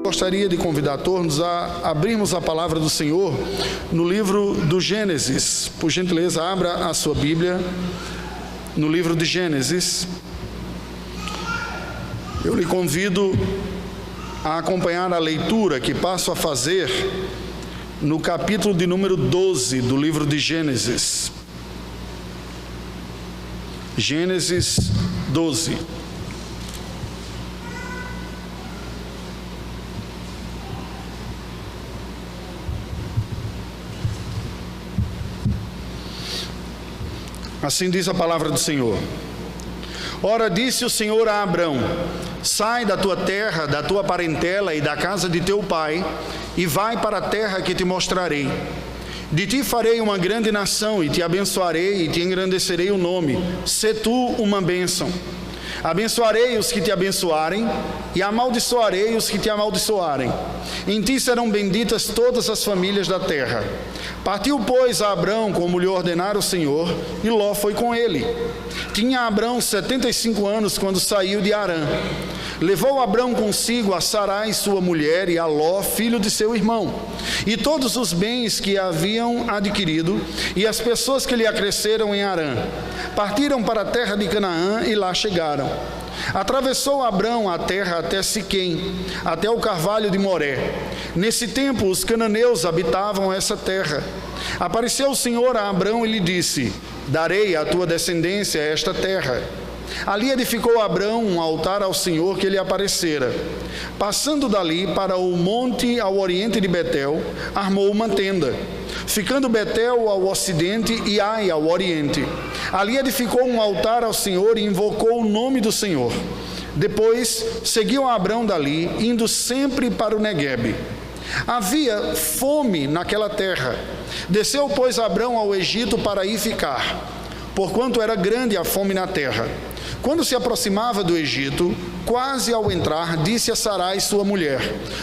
gostaria de convidar todos a abrirmos a palavra do Senhor no livro do Gênesis. Por gentileza, abra a sua Bíblia no livro de Gênesis. Eu lhe convido a acompanhar a leitura que passo a fazer no capítulo de número 12 do livro de Gênesis. Gênesis 12. Assim diz a palavra do Senhor. Ora, disse o Senhor a Abrão: sai da tua terra, da tua parentela e da casa de teu pai, e vai para a terra que te mostrarei. De ti farei uma grande nação, e te abençoarei, e te engrandecerei o nome. Sê tu uma bênção. Abençoarei os que te abençoarem, e amaldiçoarei os que te amaldiçoarem. Em ti serão benditas todas as famílias da terra. Partiu, pois, a Abrão, como lhe ordenara o Senhor, e Ló foi com ele. Tinha Abrão 75 anos quando saiu de Harã. Levou Abrão consigo a Sarai, sua mulher, e a Ló, filho de seu irmão, e todos os bens que haviam adquirido, e as pessoas que lhe acresceram em Harã. Partiram para a terra de Canaã e lá chegaram. Atravessou Abrão a terra até Siquém, até o carvalho de Moré. Nesse tempo os cananeus habitavam essa terra. Apareceu o Senhor a Abrão e lhe disse: darei à tua descendência esta terra. Ali edificou Abrão um altar ao Senhor que lhe aparecera. Passando dali para o monte ao oriente de Betel, armou uma tenda, ficando Betel ao ocidente e Ai ao oriente. Ali edificou um altar ao Senhor e invocou o nome do Senhor. Depois seguiu Abrão dali, indo sempre para o Neguebe. Havia fome naquela terra. Desceu, pois, Abrão ao Egito para aí ficar, porquanto era grande a fome na terra. Quando se aproximava do Egito, quase ao entrar, disse a Sarai, sua mulher: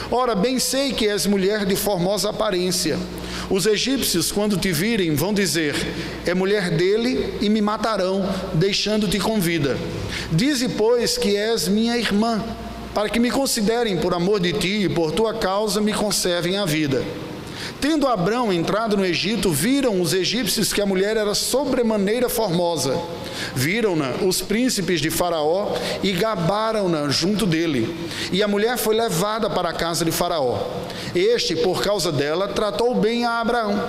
ora, bem sei que és mulher de formosa aparência. Os egípcios, quando te virem, vão dizer: é mulher dele, e me matarão, deixando-te com vida. Dize, pois, que és minha irmã, para que me considerem por amor de ti, e por tua causa me conservem a vida. Tendo Abrão entrado no Egito, viram os egípcios que a mulher era sobremaneira formosa. Viram-na os príncipes de Faraó e gabaram-na junto dele. E a mulher foi levada para a casa de Faraó. Este, por causa dela, tratou bem a Abraão,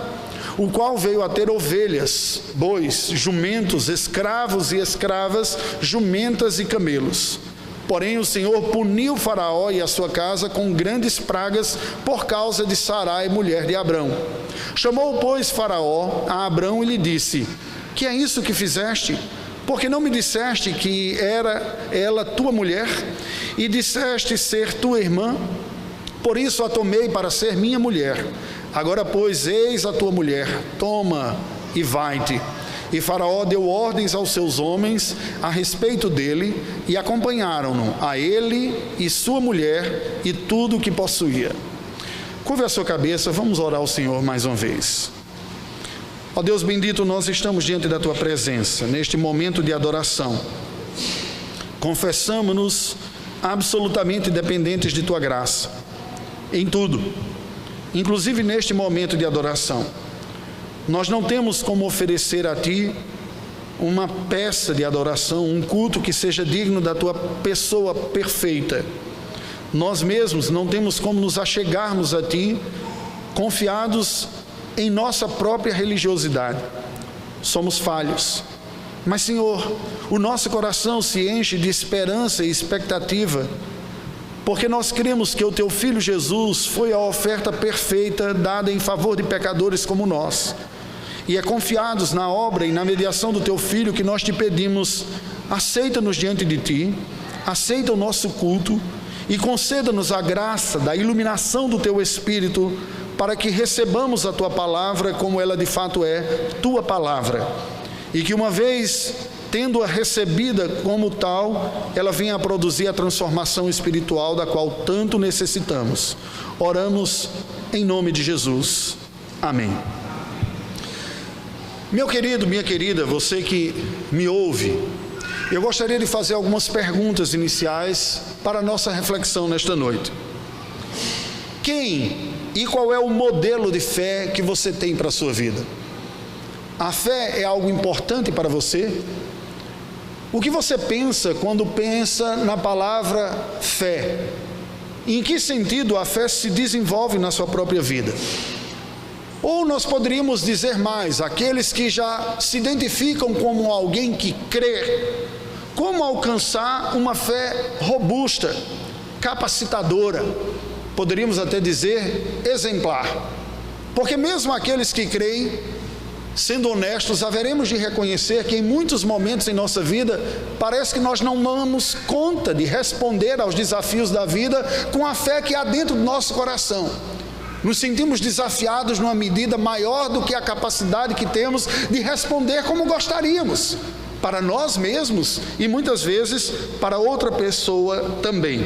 o qual veio a ter ovelhas, bois, jumentos, escravos e escravas, jumentas e camelos. Porém o Senhor puniu Faraó e a sua casa com grandes pragas por causa de Sarai, mulher de Abrão. Chamou, pois, Faraó a Abrão e lhe disse: que é isso que fizeste? Porque não me disseste que era ela tua mulher, e disseste ser tua irmã? Por isso a tomei para ser minha mulher. Agora, pois, eis a tua mulher, toma e vai-te. E Faraó deu ordens aos seus homens a respeito dele, e acompanharam-no, a ele e sua mulher e tudo o que possuía. Curve a sua cabeça, vamos orar ao Senhor mais uma vez. Ó Deus bendito, nós estamos diante da tua presença, neste momento de adoração. Confessamos-nos absolutamente dependentes de tua graça, em tudo, inclusive neste momento de adoração. Nós não temos como oferecer a ti uma peça de adoração, um culto que seja digno da tua pessoa perfeita. Nós mesmos não temos como nos achegarmos a ti confiados em nossa própria religiosidade. Somos falhos. Mas, Senhor, o nosso coração se enche de esperança e expectativa, porque nós cremos que o teu Filho Jesus foi a oferta perfeita dada em favor de pecadores como nós. E é confiados na obra e na mediação do teu Filho que nós te pedimos: aceita-nos diante de ti, aceita o nosso culto e conceda-nos a graça da iluminação do teu Espírito, para que recebamos a tua palavra como ela de fato é, tua palavra, e que uma vez tendo-a recebida como tal, ela venha a produzir a transformação espiritual da qual tanto necessitamos. Oramos em nome de Jesus. Amém. Meu querido, minha querida, você que me ouve, eu gostaria de fazer algumas perguntas iniciais para a nossa reflexão nesta noite. quem e qual é o modelo de fé que você tem para a sua vida? A fé é algo importante para você? O que você pensa quando pensa na palavra fé? Em que sentido a fé se desenvolve na sua própria vida? Ou nós poderíamos dizer mais, aqueles que já se identificam como alguém que crê, como alcançar uma fé robusta, capacitadora, poderíamos até dizer exemplar. Porque mesmo aqueles que creem, sendo honestos, haveremos de reconhecer que em muitos momentos em nossa vida, parece que nós não damos conta de responder aos desafios da vida com a fé que há dentro do nosso coração. Nos sentimos desafiados numa medida maior do que a capacidade que temos de responder como gostaríamos, para nós mesmos e muitas vezes para outra pessoa também.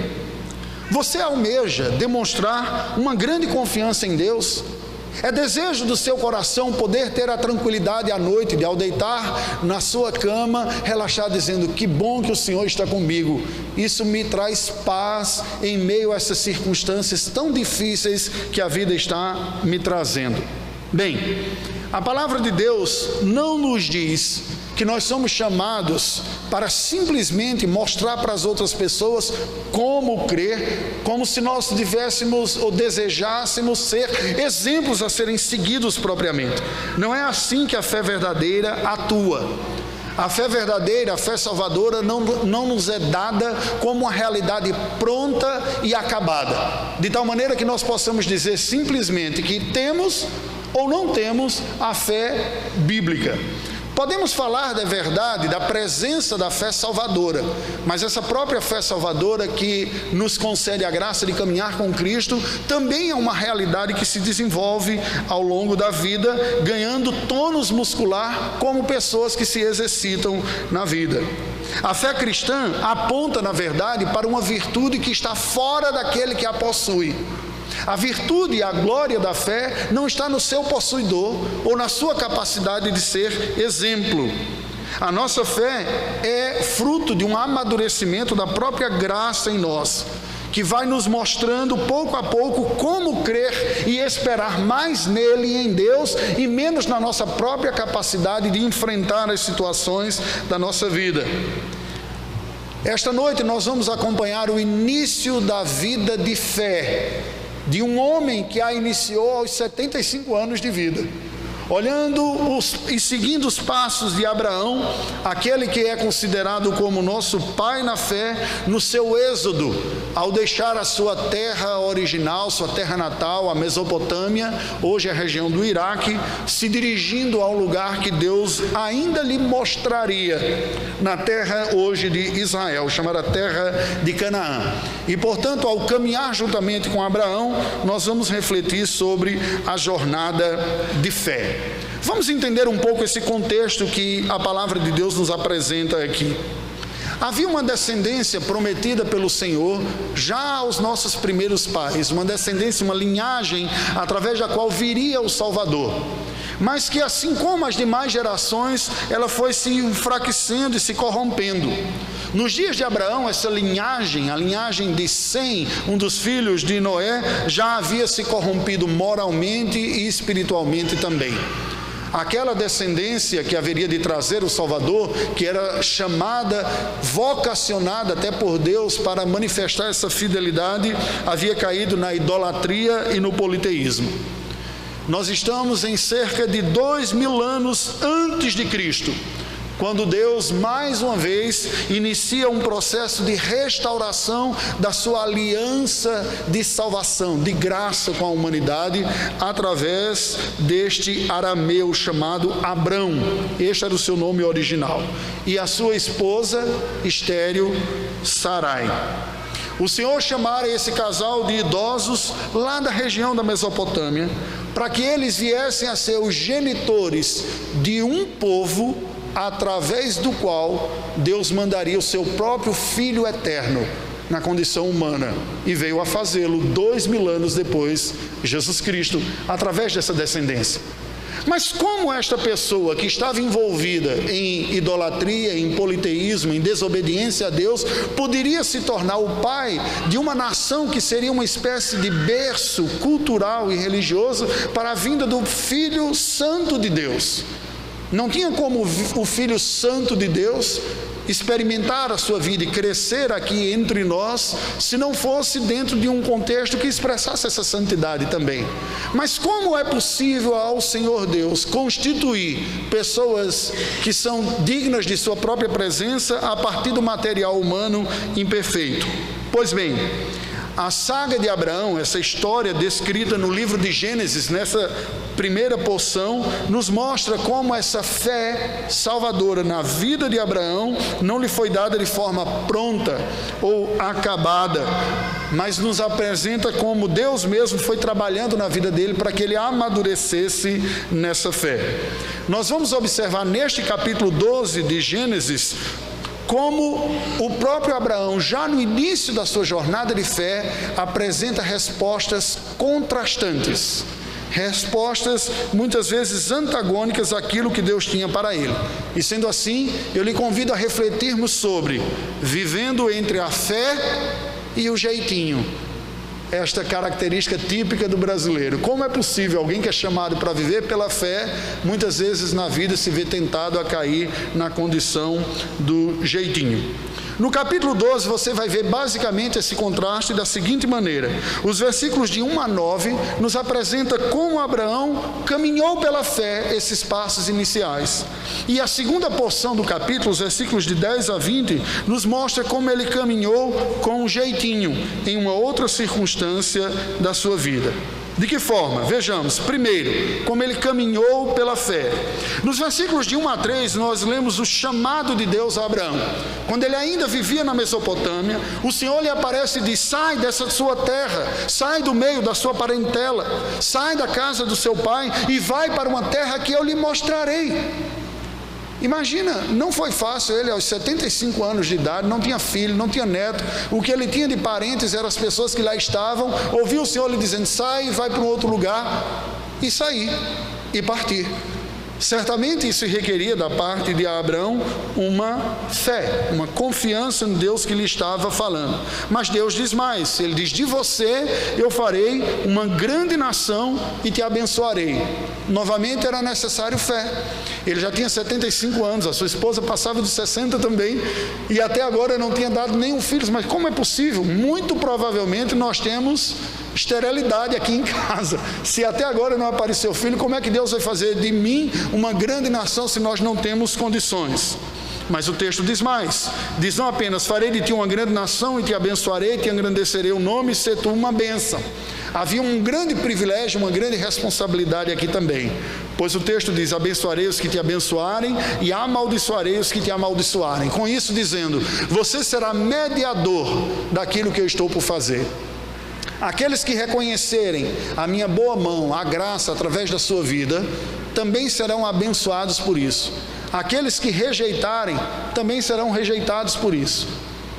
Você almeja demonstrar uma grande confiança em Deus? É desejo do seu coração poder ter a tranquilidade à noite de, ao deitar na sua cama, relaxar dizendo: que bom que o Senhor está comigo. Isso me traz paz em meio a essas circunstâncias tão difíceis que a vida está me trazendo. Bem, a palavra de Deus não nos diz que nós somos chamados para simplesmente mostrar para as outras pessoas como crer, como se nós tivéssemos ou desejássemos ser exemplos a serem seguidos propriamente. Não é assim que a fé verdadeira atua. A fé verdadeira, a fé salvadora não nos é dada como uma realidade pronta e acabada, de tal maneira que nós possamos dizer simplesmente que temos ou não temos a fé bíblica. Podemos falar da verdade, da presença da fé salvadora, mas essa própria fé salvadora que nos concede a graça de caminhar com Cristo, também é uma realidade que se desenvolve ao longo da vida, ganhando tônus muscular como pessoas que se exercitam na vida. A fé cristã aponta, na verdade, para uma virtude que está fora daquele que a possui. A virtude e a glória da fé não está no seu possuidor ou na sua capacidade de ser exemplo. A nossa fé é fruto de um amadurecimento da própria graça em nós, que vai nos mostrando pouco a pouco como crer e esperar mais nele e em Deus e menos na nossa própria capacidade de enfrentar as situações da nossa vida. Esta noite nós vamos acompanhar o início da vida de fé de um homem que a iniciou aos 75 anos de vida, olhando e seguindo os passos de Abraão, aquele que é considerado como nosso pai na fé, no seu êxodo, ao deixar a sua terra original, sua terra natal, a Mesopotâmia, hoje é a região do Iraque, se dirigindo ao lugar que Deus ainda lhe mostraria, na terra hoje de Israel, chamada terra de Canaã. E portanto, ao caminhar juntamente com Abraão, nós vamos refletir sobre a jornada de fé. Vamos entender um pouco esse contexto que a palavra de Deus nos apresenta aqui. Havia uma descendência prometida pelo Senhor já aos nossos primeiros pais, uma descendência, uma linhagem através da qual viria o Salvador, mas que assim como as demais gerações, ela foi se enfraquecendo e se corrompendo. Nos dias de Abraão, essa linhagem, a linhagem de Sem, um dos filhos de Noé, já havia se corrompido moralmente e espiritualmente também. Aquela descendência que haveria de trazer o Salvador, que era chamada, vocacionada até por Deus para manifestar essa fidelidade, havia caído na idolatria e no politeísmo. Nós estamos em cerca de 2000 anos antes de Cristo, quando Deus, mais uma vez, inicia um processo de restauração da sua aliança de salvação, de graça com a humanidade, através deste arameu chamado Abrão. Este era o seu nome original. E a sua esposa, estéril, Sarai. O Senhor chamara esse casal de idosos lá da região da Mesopotâmia, para que eles viessem a ser os genitores de um povo através do qual Deus mandaria o seu próprio Filho eterno na condição humana, e veio a fazê-lo 2000 anos depois, Jesus Cristo, através dessa descendência. Mas como esta pessoa que estava envolvida em idolatria, em politeísmo, em desobediência a Deus, poderia se tornar o pai de uma nação que seria uma espécie de berço cultural e religioso para a vinda do Filho Santo de Deus? Não tinha como o Filho Santo de Deus experimentar a sua vida e crescer aqui entre nós, se não fosse dentro de um contexto que expressasse essa santidade também. Mas como é possível ao Senhor Deus constituir pessoas que são dignas de sua própria presença a partir do material humano imperfeito? Pois bem, a saga de Abraão, essa história descrita no livro de Gênesis, nessa primeira porção, nos mostra como essa fé salvadora na vida de Abraão não lhe foi dada de forma pronta ou acabada, mas nos apresenta como Deus mesmo foi trabalhando na vida dele para que ele amadurecesse nessa fé. Nós vamos observar neste capítulo 12 de Gênesis como o próprio Abraão, já no início da sua jornada de fé, apresenta respostas contrastantes, respostas muitas vezes antagônicas àquilo que Deus tinha para ele. E sendo assim, eu lhe convido a refletirmos sobre vivendo entre a fé e o jeitinho, esta característica típica do brasileiro. Como é possível alguém que é chamado para viver pela fé, muitas vezes na vida se vê tentado a cair na condição do jeitinho? No capítulo 12 você vai ver basicamente esse contraste da seguinte maneira: os versículos de 1 a 9 nos apresenta como Abraão caminhou pela fé esses passos iniciais, e a segunda porção do capítulo, os versículos de 10 a 20, nos mostra como ele caminhou com um jeitinho em uma outra circunstância da sua vida. De que forma? Vejamos. Primeiro, como ele caminhou pela fé. Nos versículos de 1 a 3, nós lemos o chamado de Deus a Abraão. Quando ele ainda vivia na Mesopotâmia, o Senhor lhe aparece e diz: sai dessa sua terra, sai do meio da sua parentela, sai da casa do seu pai e vai para uma terra que eu lhe mostrarei. Imagina, não foi fácil. Ele aos 75 anos de idade, não tinha filho, não tinha neto, o que ele tinha de parentes eram as pessoas que lá estavam, ouviu o Senhor lhe dizendo: sai e vai para um outro lugar, e sair, e partir. Certamente isso requeria da parte de Abraão uma fé, uma confiança no Deus que lhe estava falando. Mas Deus diz mais, ele diz: de você eu farei uma grande nação e te abençoarei. Novamente era necessário fé. Ele já tinha 75 anos, a sua esposa passava de 60 também, e até agora não tinha dado nenhum filho. Mas como é possível? Muito provavelmente nós temos esterilidade aqui em casa. Se até agora não apareceu filho, como é que Deus vai fazer de mim uma grande nação se nós não temos condições? Mas o texto diz mais, diz: não apenas farei de ti uma grande nação e te abençoarei, te engrandecerei o nome e ser tu uma bênção. Havia um grande privilégio, uma grande responsabilidade aqui também, pois o texto diz: abençoarei os que te abençoarem e amaldiçoarei os que te amaldiçoarem. Com isso dizendo, você será mediador daquilo que eu estou por fazer. Aqueles que reconhecerem a minha boa mão, a graça através da sua vida, também serão abençoados por isso. Aqueles que rejeitarem, também serão rejeitados por isso.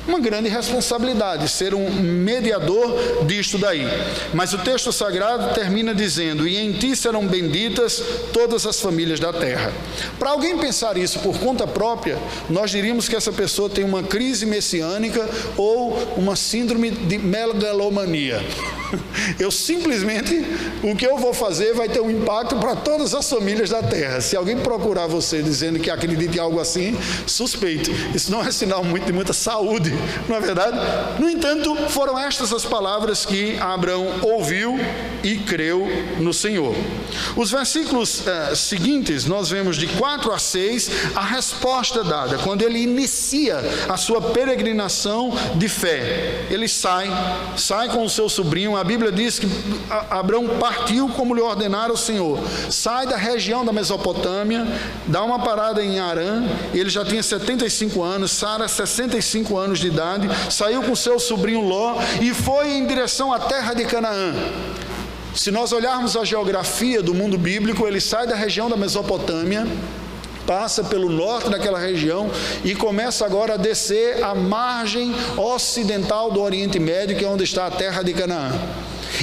Uma grande responsabilidade, ser um mediador disto daí. Mas o texto sagrado termina dizendo: e em ti serão benditas todas as famílias da terra. Para alguém pensar isso por conta própria, nós diríamos que essa pessoa tem uma crise messiânica ou uma síndrome de megalomania. Eu simplesmente, o que eu vou fazer vai ter um impacto para todas as famílias da terra. Se alguém procurar você dizendo que acredita em algo assim, suspeito. Isso não é sinal de muita saúde, não é verdade? No entanto, foram estas as palavras que Abraão ouviu e creu no Senhor. Os versículos seguintes, nós vemos de 4 a 6, a resposta dada, quando ele inicia a sua peregrinação de fé. Ele sai com o seu sobrinho. A Bíblia diz que Abraão partiu como lhe ordenara o Senhor. Sai da região da Mesopotâmia, dá uma parada em Harã. Ele já tinha 75 anos, Sara 65 anos de idade. Saiu com seu sobrinho Ló e foi em direção à terra de Canaã. Se nós olharmos a geografia do mundo bíblico, ele sai da região da Mesopotâmia, passa pelo norte daquela região e começa agora a descer a margem ocidental do Oriente Médio, que é onde está a terra de Canaã.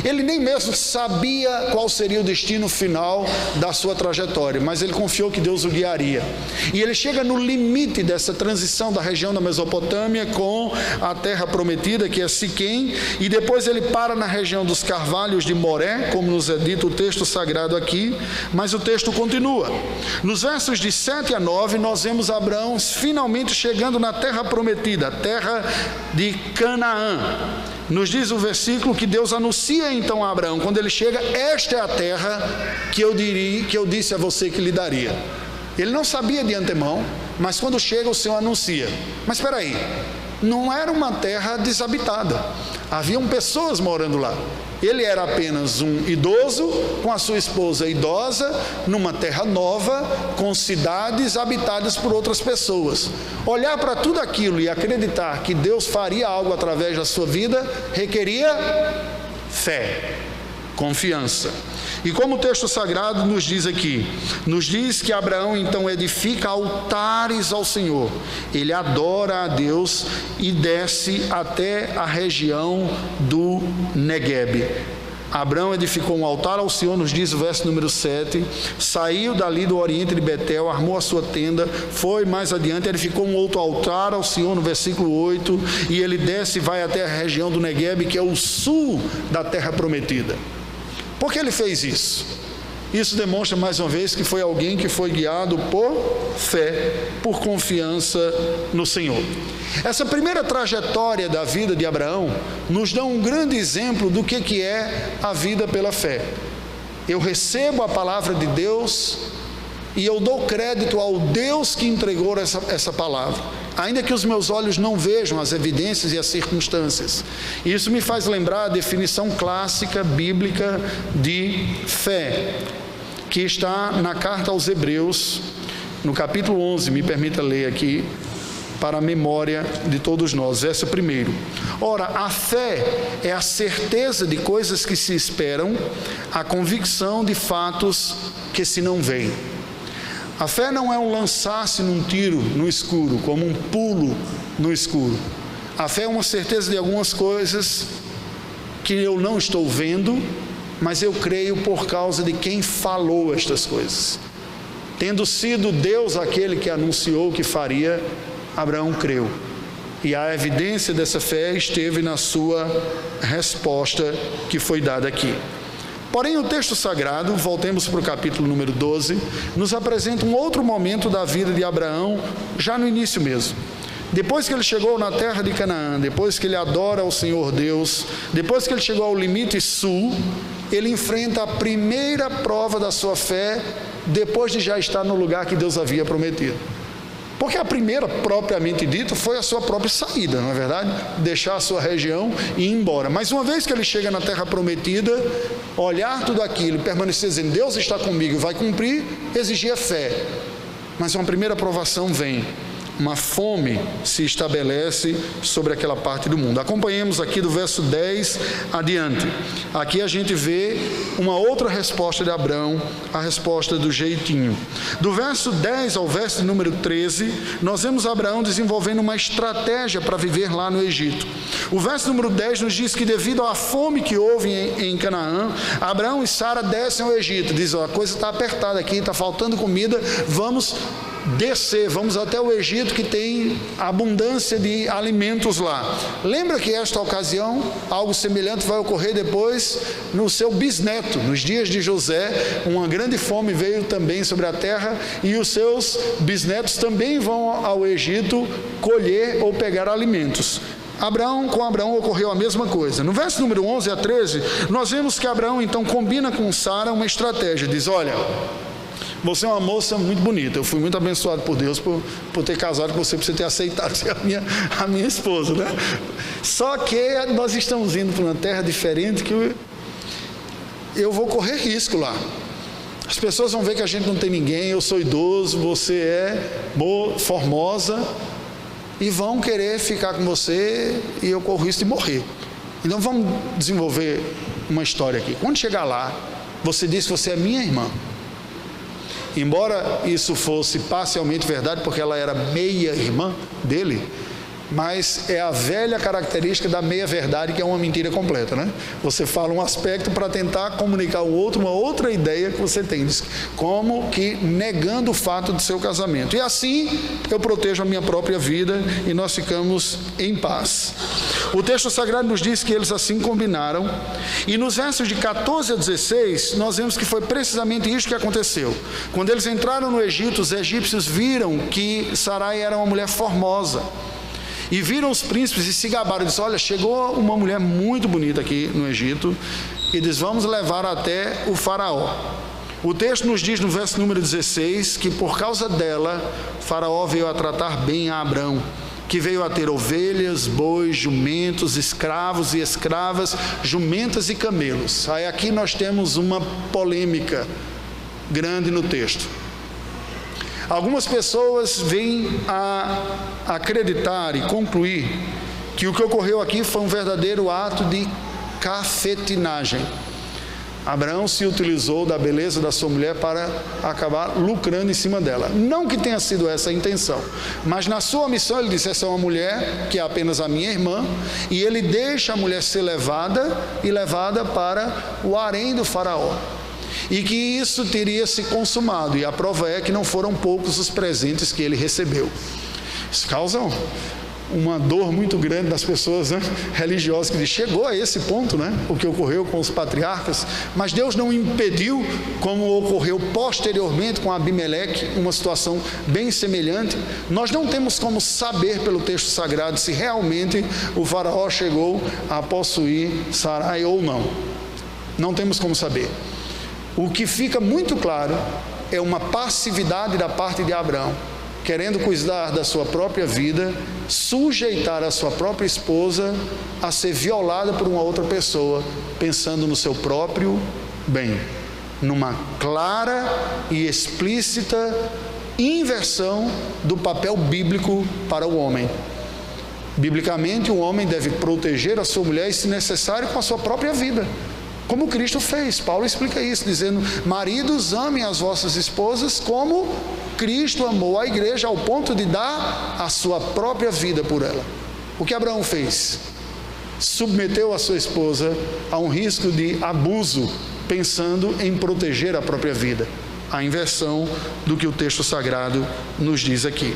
Ele nem mesmo sabia qual seria o destino final da sua trajetória, mas ele confiou que Deus o guiaria. E ele chega no limite dessa transição da região da Mesopotâmia com a terra prometida, que é Siquém, e depois ele para na região dos carvalhos de Moré, como nos é dito o texto sagrado aqui, mas o texto continua. Nos versos de 7 a 9, nós vemos Abraão finalmente chegando na terra prometida, a terra de Canaã. Nos diz o versículo que Deus anuncia então a Abraão, quando ele chega: esta é a terra que eu disse a você que lhe daria. Ele não sabia de antemão, mas quando chega o Senhor anuncia. Mas espera aí, não era uma terra desabitada, haviam pessoas morando lá. Ele era apenas um idoso com a sua esposa idosa, numa terra nova, com cidades habitadas por outras pessoas. Olhar para tudo aquilo e acreditar que Deus faria algo através da sua vida requeria fé, confiança. E como o texto sagrado nos diz aqui, nos diz que Abraão então edifica altares ao Senhor. Ele adora a Deus e desce até a região do Neguebe. Abraão edificou um altar ao Senhor, nos diz o verso número 7, saiu dali do oriente de Betel, armou a sua tenda, foi mais adiante, edificou um outro altar ao Senhor no versículo 8, e ele desce e vai até a região do Neguebe, que é o sul da terra prometida. Por que ele fez isso? Isso demonstra mais uma vez que foi alguém que foi guiado por fé, por confiança no Senhor. Essa primeira trajetória da vida de Abraão nos dá um grande exemplo do que é a vida pela fé. Eu recebo a palavra de Deus e eu dou crédito ao Deus que entregou essa palavra, ainda que os meus olhos não vejam as evidências e as circunstâncias. Isso me faz lembrar a definição clássica bíblica de fé, que está na carta aos Hebreus, no capítulo 11, me permita ler aqui, para a memória de todos nós, verso 1. Ora, a fé é a certeza de coisas que se esperam, a convicção de fatos que se não veem. A fé não é um lançar-se num tiro no escuro, como um pulo no escuro. A fé é uma certeza de algumas coisas que eu não estou vendo, mas eu creio por causa de quem falou estas coisas. Tendo sido Deus aquele que anunciou que faria, Abraão creu. E a evidência dessa fé esteve na sua resposta que foi dada aqui. Porém, o texto sagrado, voltemos para o capítulo número 12, nos apresenta um outro momento da vida de Abraão, já no início mesmo. Depois que ele chegou na terra de Canaã, depois que ele adora ao Senhor Deus, depois que ele chegou ao limite sul, ele enfrenta a primeira prova da sua fé, depois de já estar no lugar que Deus havia prometido. Porque a primeira, propriamente dito, foi a sua própria saída, não é verdade? Deixar a sua região e ir embora. Mas uma vez que ele chega na terra prometida, olhar tudo aquilo, permanecer dizendo: Deus está comigo e vai cumprir, exigia fé. Mas uma primeira provação vem. Uma fome se estabelece sobre aquela parte do mundo. Acompanhemos aqui do verso 10 adiante. Aqui a gente vê uma outra resposta de Abraão, a resposta do jeitinho. Do verso 10 ao verso número 13, nós vemos Abraão desenvolvendo uma estratégia para viver lá no Egito. O verso número 10 nos diz que devido à fome que houve em Canaã, Abraão e Sara descem ao Egito. Diz: a coisa está apertada aqui, está faltando comida, vamos descer, vamos até o Egito, que tem abundância de alimentos lá. Lembra que esta ocasião, algo semelhante vai ocorrer depois no seu bisneto. Nos dias de José, uma grande fome veio também sobre a terra e os seus bisnetos também vão ao Egito colher ou pegar alimentos. Com Abraão ocorreu a mesma coisa. No verso número 11 a 13, nós vemos que Abraão então combina com Sara uma estratégia. Diz: olha, você é uma moça muito bonita, eu fui muito abençoado por Deus por ter casado com você, por você ter aceitado ser a minha esposa, né? Só que nós estamos indo para uma terra diferente que eu vou correr risco lá. As pessoas vão ver que a gente não tem ninguém, eu sou idoso, você é boa, formosa, e vão querer ficar com você e eu corro risco de morrer. Então vamos desenvolver uma história aqui. Quando chegar lá, você diz que você é minha irmã. Embora isso fosse parcialmente verdade, porque ela era meia irmã dele, Mas é a velha característica da meia-verdade, que é uma mentira completa, né? Você fala um aspecto para tentar comunicar ao outro uma outra ideia que você tem, como que negando o fato de seu casamento. E assim eu protejo a minha própria vida e nós ficamos em paz. O texto sagrado nos diz que eles assim combinaram, e nos versos de 14 a 16, nós vemos que foi precisamente isso que aconteceu. Quando eles entraram no Egito, os egípcios viram que Sarai era uma mulher formosa, e viram os príncipes e se gabaram, disseram: olha, chegou uma mulher muito bonita aqui no Egito, e diz: vamos levar até o faraó. O texto nos diz no verso número 16, que por causa dela, faraó veio a tratar bem a Abrão, que veio a ter ovelhas, bois, jumentos, escravos e escravas, jumentas e camelos. Aí aqui nós temos uma polêmica grande no texto. Algumas pessoas vêm a acreditar e concluir que o que ocorreu aqui foi um verdadeiro ato de cafetinagem. Abraão se utilizou da beleza da sua mulher para acabar lucrando em cima dela. Não que tenha sido essa a intenção, mas na sua missão ele disse: essa é uma mulher que é apenas a minha irmã, e ele deixa a mulher ser levada para o harém do faraó. E que isso teria se consumado, e a prova é que não foram poucos os presentes que ele recebeu. Isso causa uma dor muito grande das pessoas, né, religiosas, que diz: chegou a esse ponto, né, o que ocorreu com os patriarcas, mas Deus não impediu, como ocorreu posteriormente com Abimeleque, uma situação bem semelhante. Nós não temos como saber pelo texto sagrado se realmente o faraó chegou a possuir Sarai ou não. Não temos como saber. O que fica muito claro é uma passividade da parte de Abraão, querendo cuidar da sua própria vida, sujeitar a sua própria esposa a ser violada por uma outra pessoa, pensando no seu próprio bem, numa clara e explícita inversão do papel bíblico para o homem. Biblicamente, o homem deve proteger a sua mulher, e, se necessário, com a sua própria vida, como Cristo fez. Paulo explica isso, dizendo: maridos, amem as vossas esposas como Cristo amou a igreja, ao ponto de dar a sua própria vida por ela. O que Abraão fez? Submeteu a sua esposa a um risco de abuso, pensando em proteger a própria vida. A inversão do que o texto sagrado nos diz aqui.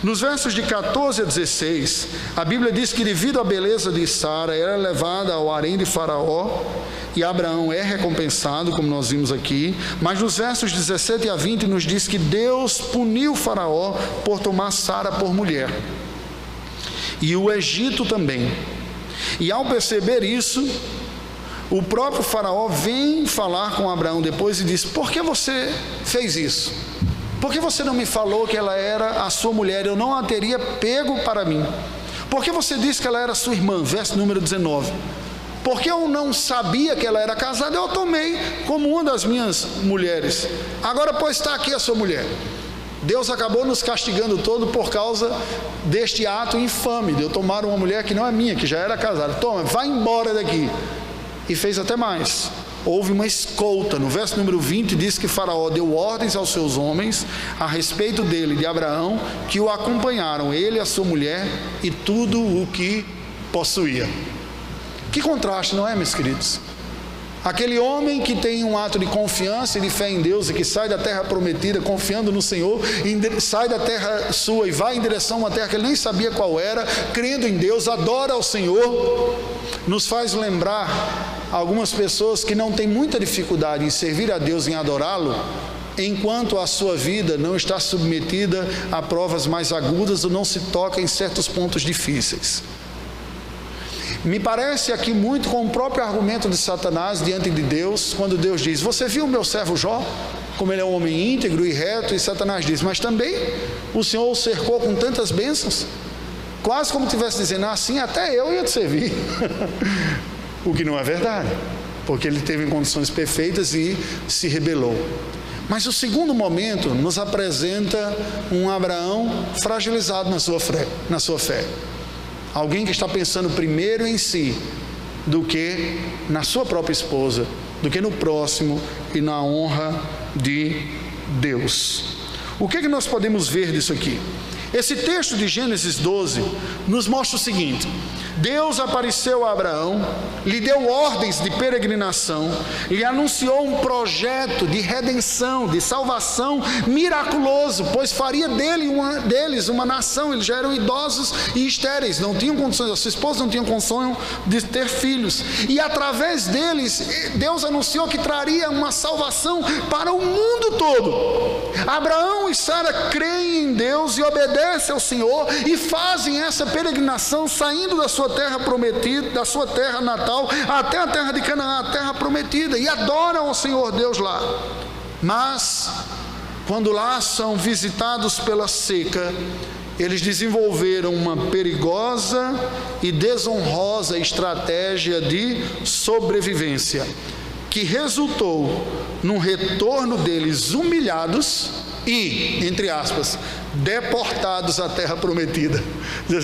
Nos versos de 14 a 16, a Bíblia diz que, devido à beleza de Sara, ela é levada ao harém de Faraó, e Abraão é recompensado, como nós vimos aqui. Mas nos versos 17 a 20 nos diz que Deus puniu Faraó por tomar Sara por mulher, e o Egito também. E ao perceber isso, o próprio Faraó vem falar com Abraão depois e diz: por que você fez isso? Por que você não me falou que ela era a sua mulher? Eu não a teria pego para mim. Por que você disse que ela era sua irmã? Verso número 19. Porque eu não sabia que ela era casada, eu a tomei como uma das minhas mulheres. Agora, pois, está aqui a sua mulher. Deus acabou nos castigando todo por causa deste ato infame de eu tomar uma mulher que não é minha, que já era casada. Toma, vai embora daqui. E fez até mais. Houve uma escolta. No verso número 20 diz que Faraó deu ordens aos seus homens a respeito dele, de Abraão, que o acompanharam, ele, a sua mulher e tudo o que possuía. Que contraste, não é, meus queridos? Aquele homem que tem um ato de confiança e de fé em Deus, e que sai da terra prometida confiando no Senhor, sai da terra sua e vai em direção a uma terra que ele nem sabia qual era, crendo em Deus, adora ao Senhor, nos faz lembrar algumas pessoas que não têm muita dificuldade em servir a Deus, em adorá-lo, enquanto a sua vida não está submetida a provas mais agudas ou não se toca em certos pontos difíceis. Me parece aqui muito com o próprio argumento de Satanás diante de Deus, quando Deus diz: você viu o meu servo Jó, como ele é um homem íntegro e reto? E Satanás diz: mas também o Senhor o cercou com tantas bênçãos, quase como estivesse dizendo: assim até eu ia te servir. O que não é verdade, porque ele teve condições perfeitas e se rebelou. Mas o segundo momento nos apresenta um Abraão fragilizado na sua fé. Alguém que está pensando primeiro em si do que na sua própria esposa, do que no próximo e na honra de Deus. O que nós podemos ver disso aqui? Esse texto de Gênesis 12 nos mostra o seguinte: Deus apareceu a Abraão, lhe deu ordens de peregrinação, lhe anunciou um projeto de redenção, de salvação miraculoso, pois faria deles uma nação. Eles já eram idosos e estéreis, não tinham condições, a sua esposa não tinha condições de ter filhos, e através deles, Deus anunciou que traria uma salvação para o mundo todo. Abraão e Sara creem em Deus e obedecem ao Senhor, e fazem essa peregrinação, saindo da sua terra prometida, da sua terra natal, até a terra de Canaã, a terra prometida, e adoram ao Senhor Deus lá. Mas, quando lá são visitados pela seca, eles desenvolveram uma perigosa e desonrosa estratégia de sobrevivência, que resultou num retorno deles humilhados e, entre aspas, deportados à terra prometida.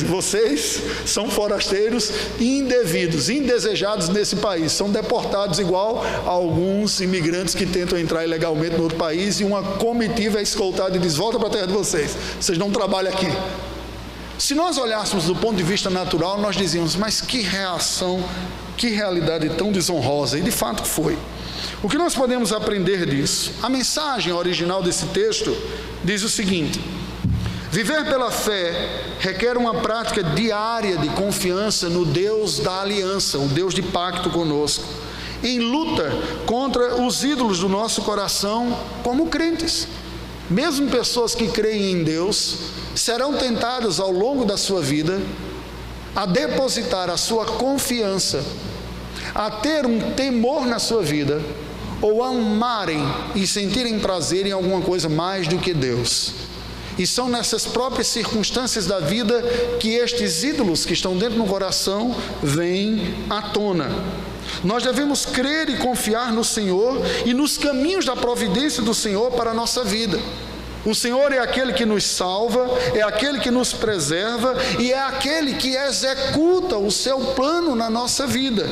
Vocês são forasteiros indevidos, indesejados nesse país, são deportados igual a alguns imigrantes que tentam entrar ilegalmente no outro país, e uma comitiva é escoltada e diz: volta para a terra de vocês não trabalham aqui. Se nós olhássemos do ponto de vista natural, nós dizíamos: mas que reação, que realidade tão desonrosa. E de fato foi. O que nós podemos aprender disso? A mensagem original desse texto diz o seguinte: viver pela fé requer uma prática diária de confiança no Deus da aliança, o Deus de pacto conosco, em luta contra os ídolos do nosso coração como crentes. Mesmo pessoas que creem em Deus serão tentadas ao longo da sua vida a depositar a sua confiança, a ter um temor na sua vida, ou a amarem e sentirem prazer em alguma coisa mais do que Deus. E são nessas próprias circunstâncias da vida que estes ídolos que estão dentro do coração vêm à tona. Nós devemos crer e confiar no Senhor e nos caminhos da providência do Senhor para a nossa vida. O Senhor é aquele que nos salva, é aquele que nos preserva e é aquele que executa o seu plano na nossa vida.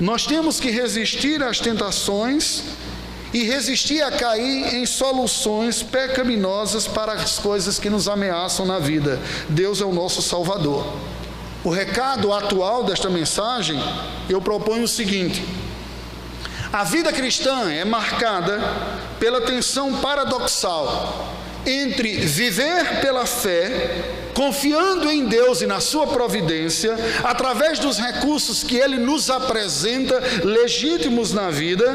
Nós temos que resistir às tentações e resistir a cair em soluções pecaminosas para as coisas que nos ameaçam na vida. Deus é o nosso Salvador. O recado atual desta mensagem, eu proponho o seguinte: a vida cristã é marcada pela tensão paradoxal entre viver pela fé, confiando em Deus e na sua providência, através dos recursos que Ele nos apresenta, legítimos na vida,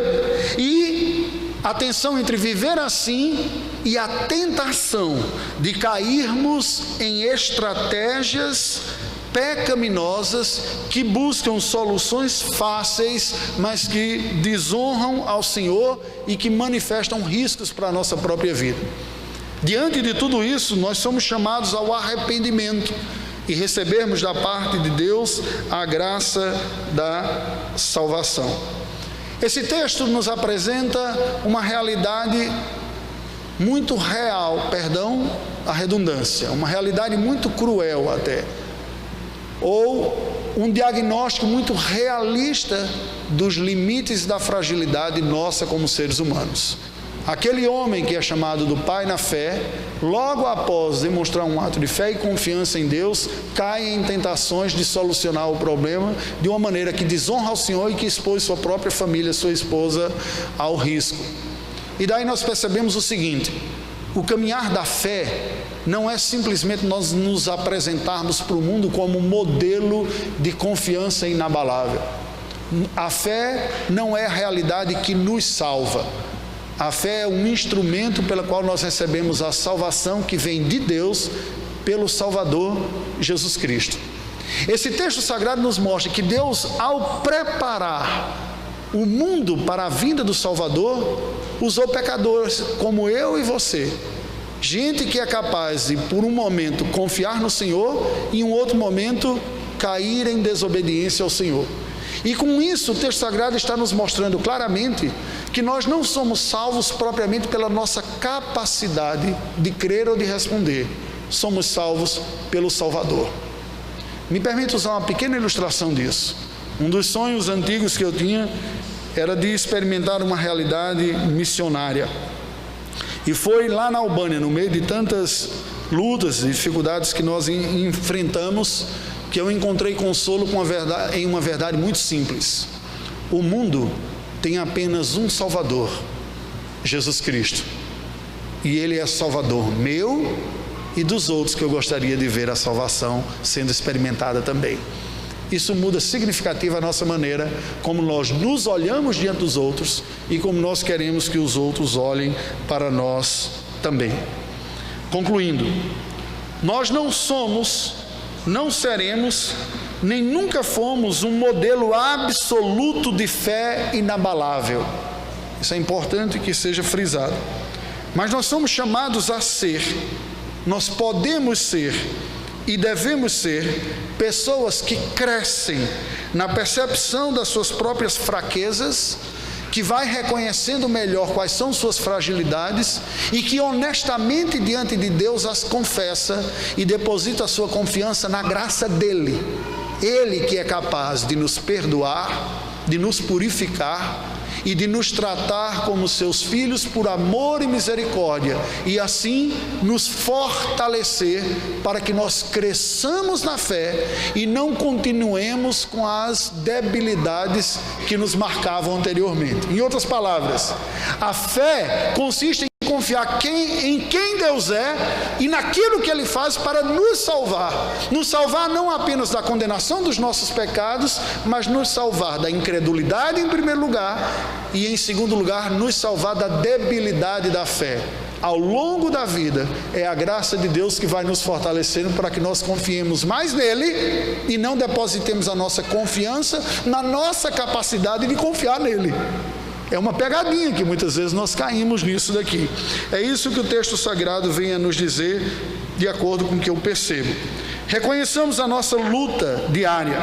e a tensão entre viver assim e a tentação de cairmos em estratégias pecaminosas que buscam soluções fáceis, mas que desonram ao Senhor e que manifestam riscos para a nossa própria vida. Diante de tudo isso, nós somos chamados ao arrependimento e recebermos da parte de Deus a graça da salvação. Esse texto nos apresenta uma realidade muito real, perdão a redundância, uma realidade muito cruel até, ou um diagnóstico muito realista dos limites da fragilidade nossa como seres humanos. Aquele homem que é chamado do pai na fé, logo após demonstrar um ato de fé e confiança em Deus, cai em tentações de solucionar o problema de uma maneira que desonra ao Senhor e que expôs sua própria família, sua esposa, ao risco. E daí nós percebemos o seguinte: o caminhar da fé não é simplesmente nós nos apresentarmos para o mundo como um modelo de confiança inabalável. A fé não é a realidade que nos salva. A fé é um instrumento pelo qual nós recebemos a salvação que vem de Deus pelo Salvador Jesus Cristo. Esse texto sagrado nos mostra que Deus, ao preparar o mundo para a vinda do Salvador, usou pecadores como eu e você. Gente que é capaz de, por um momento, confiar no Senhor e, em um outro momento, cair em desobediência ao Senhor. E com isso, o texto sagrado está nos mostrando claramente que nós não somos salvos propriamente pela nossa capacidade de crer ou de responder. Somos salvos pelo Salvador. Me permite usar uma pequena ilustração disso. Um dos sonhos antigos que eu tinha era de experimentar uma realidade missionária. E foi lá na Albânia, no meio de tantas lutas e dificuldades que nós enfrentamos, que eu encontrei consolo em uma verdade muito simples. O mundo tem apenas um Salvador, Jesus Cristo. E Ele é Salvador meu e dos outros que eu gostaria de ver a salvação sendo experimentada também. Isso muda significativamente a nossa maneira como nós nos olhamos diante dos outros e como nós queremos que os outros olhem para nós também. Concluindo, nós não somos, não seremos, nem nunca fomos um modelo absoluto de fé inabalável. Isso é importante que seja frisado. Mas nós somos chamados a ser, nós podemos ser e devemos ser pessoas que crescem na percepção das suas próprias fraquezas, que vai reconhecendo melhor quais são suas fragilidades e que honestamente diante de Deus as confessa e deposita a sua confiança na graça dEle. Ele que é capaz de nos perdoar, de nos purificar e de nos tratar como seus filhos por amor e misericórdia, e assim nos fortalecer para que nós cresçamos na fé e não continuemos com as debilidades que nos marcavam anteriormente. Em outras palavras, a fé consiste em confiar em quem Deus é e naquilo que Ele faz para nos salvar não apenas da condenação dos nossos pecados, mas nos salvar da incredulidade em primeiro lugar e em segundo lugar nos salvar da debilidade da fé. Ao longo da vida é a graça de Deus que vai nos fortalecendo para que nós confiemos mais nele e não depositemos a nossa confiança na nossa capacidade de confiar nele. É uma pegadinha que muitas vezes nós caímos nisso daqui. É isso que o texto sagrado vem a nos dizer, de acordo com o que eu percebo. Reconheçamos a nossa luta diária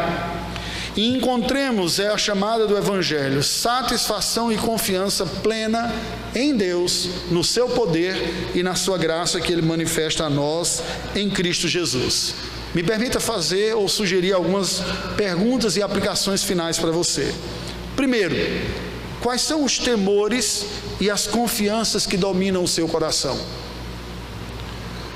e encontremos, é a chamada do Evangelho, satisfação e confiança plena em Deus, no seu poder e na sua graça que Ele manifesta a nós em Cristo Jesus. Me permita fazer ou sugerir algumas perguntas e aplicações finais para você. Primeiro, quais são os temores e as confianças que dominam o seu coração?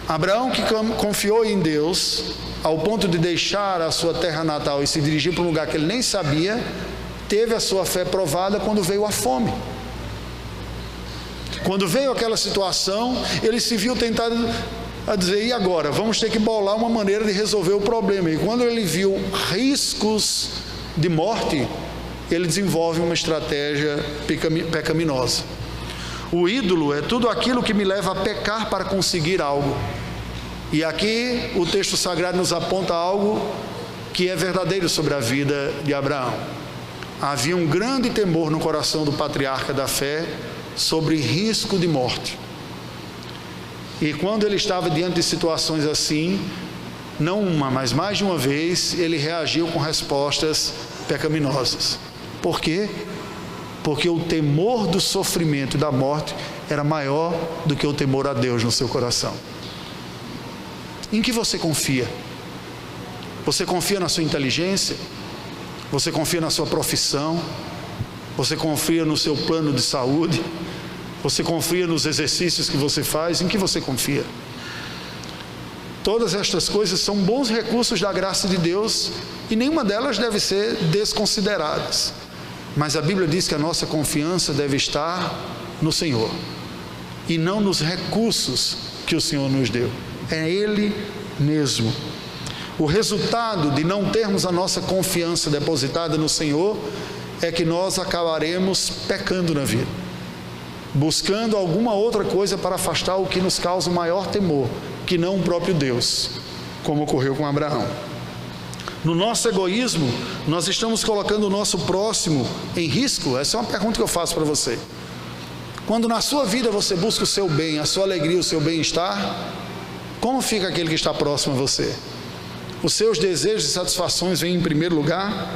Abraão, que confiou em Deus ao ponto de deixar a sua terra natal e se dirigir para um lugar que ele nem sabia, teve a sua fé provada quando veio a fome. Quando veio aquela situação, ele se viu tentado a dizer, e agora? Vamos ter que bolar uma maneira de resolver o problema. E quando ele viu riscos de morte, ele desenvolve uma estratégia pecaminosa. O ídolo é tudo aquilo que me leva a pecar para conseguir algo. E aqui o texto sagrado nos aponta algo que é verdadeiro sobre a vida de Abraão. Havia um grande temor no coração do patriarca da fé sobre risco de morte. E quando ele estava diante de situações assim, não uma, mas mais de uma vez, ele reagiu com respostas pecaminosas. Por quê? Porque o temor do sofrimento e da morte era maior do que o temor a Deus no seu coração. Em que você confia? Você confia na sua inteligência? Você confia na sua profissão? Você confia no seu plano de saúde? Você confia nos exercícios que você faz? Em que você confia? Todas estas coisas são bons recursos da graça de Deus e nenhuma delas deve ser desconsideradas. Mas a Bíblia diz que a nossa confiança deve estar no Senhor e não nos recursos que o Senhor nos deu. É Ele mesmo. O resultado de não termos a nossa confiança depositada no Senhor é que nós acabaremos pecando na vida, buscando alguma outra coisa para afastar o que nos causa o maior temor, que não o próprio Deus, como ocorreu com Abraão. No nosso egoísmo, nós estamos colocando o nosso próximo em risco? Essa é uma pergunta que eu faço para você. Quando na sua vida você busca o seu bem, a sua alegria, o seu bem-estar, como fica aquele que está próximo a você? Os seus desejos e satisfações vêm em primeiro lugar?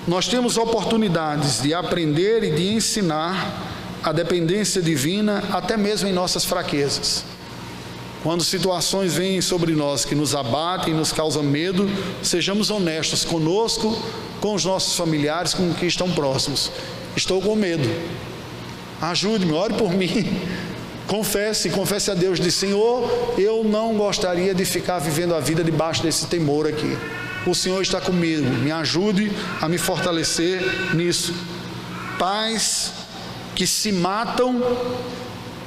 Nós temos oportunidades de aprender e de ensinar a dependência divina até mesmo em nossas fraquezas. Quando situações vêm sobre nós que nos abatem, nos causam medo, sejamos honestos conosco, com os nossos familiares, com os que estão próximos. Estou com medo. Ajude-me, ore por mim. Confesse a Deus, diz: Senhor, eu não gostaria de ficar vivendo a vida debaixo desse temor aqui. O Senhor está comigo, me ajude a me fortalecer nisso. Pais que se matam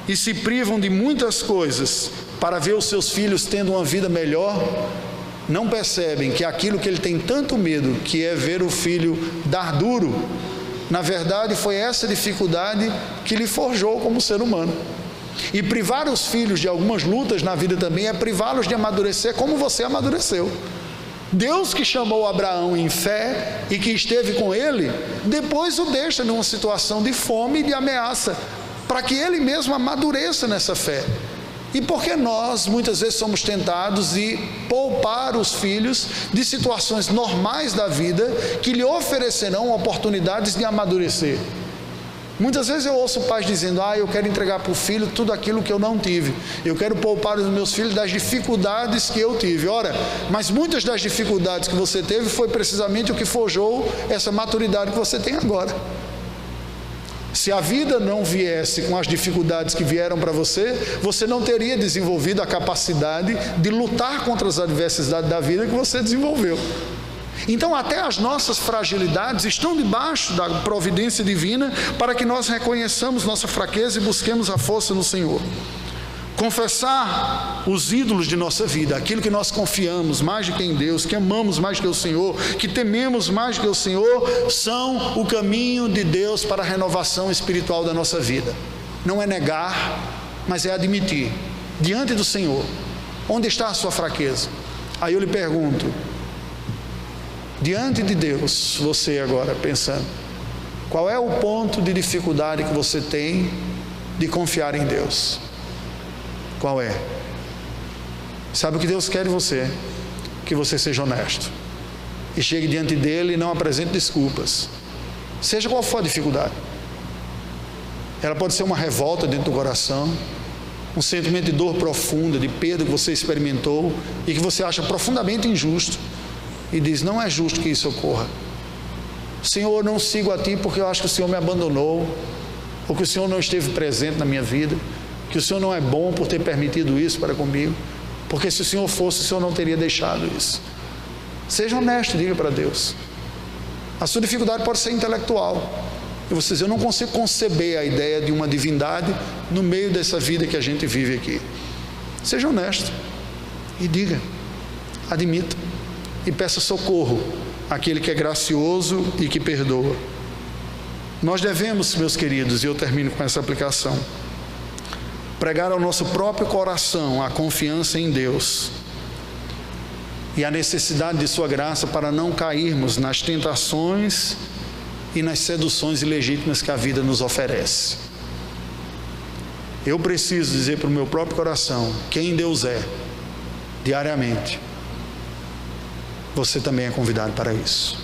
e se privam de muitas coisas para ver os seus filhos tendo uma vida melhor, não percebem que aquilo que ele tem tanto medo, que é ver o filho dar duro, na verdade foi essa dificuldade que lhe forjou como ser humano. E privar os filhos de algumas lutas na vida também é privá-los de amadurecer como você amadureceu. Deus que chamou Abraão em fé e que esteve com ele, depois o deixa numa situação de fome e de ameaça, para que ele mesmo amadureça nessa fé. E porque nós muitas vezes somos tentados de poupar os filhos de situações normais da vida que lhe oferecerão oportunidades de amadurecer. Muitas vezes eu ouço pais dizendo: eu quero entregar para o filho tudo aquilo que eu não tive, eu quero poupar os meus filhos das dificuldades que eu tive. Ora, mas muitas das dificuldades que você teve foi precisamente o que forjou essa maturidade que você tem agora. Se a vida não viesse com as dificuldades que vieram para você, você não teria desenvolvido a capacidade de lutar contra as adversidades da vida que você desenvolveu. Então até as nossas fragilidades estão debaixo da providência divina para que nós reconheçamos nossa fraqueza e busquemos a força no Senhor. Confessar os ídolos de nossa vida, aquilo que nós confiamos mais do que em Deus, que amamos mais do que o Senhor, que tememos mais do que o Senhor, são o caminho de Deus para a renovação espiritual da nossa vida. Não é negar, mas é admitir diante do Senhor: onde está a sua fraqueza? Aí eu lhe pergunto, diante de Deus, você agora pensando, qual é o ponto de dificuldade que você tem de confiar em Deus? Qual é? Sabe o que Deus quer de você? Que você seja honesto e chegue diante dele e não apresente desculpas, seja qual for a dificuldade. Ela pode ser uma revolta dentro do coração, um sentimento de dor profunda, de perda que você experimentou e que você acha profundamente injusto e diz: não é justo que isso ocorra. Senhor, eu não sigo a Ti porque eu acho que o Senhor me abandonou, ou que o Senhor não esteve presente na minha vida, que o Senhor não é bom por ter permitido isso para comigo, porque se o Senhor fosse, o Senhor não teria deixado isso. Seja honesto, diga para Deus. A sua dificuldade pode ser intelectual, e você diz: eu não consigo conceber a ideia de uma divindade no meio dessa vida que a gente vive aqui. Seja honesto e diga, admita e peça socorro àquele que é gracioso e que perdoa. Nós devemos, meus queridos, e eu termino com essa aplicação, pregar ao nosso próprio coração a confiança em Deus e a necessidade de sua graça para não cairmos nas tentações e nas seduções ilegítimas que a vida nos oferece. Eu preciso dizer para o meu próprio coração quem Deus é, diariamente. Você também é convidado para isso.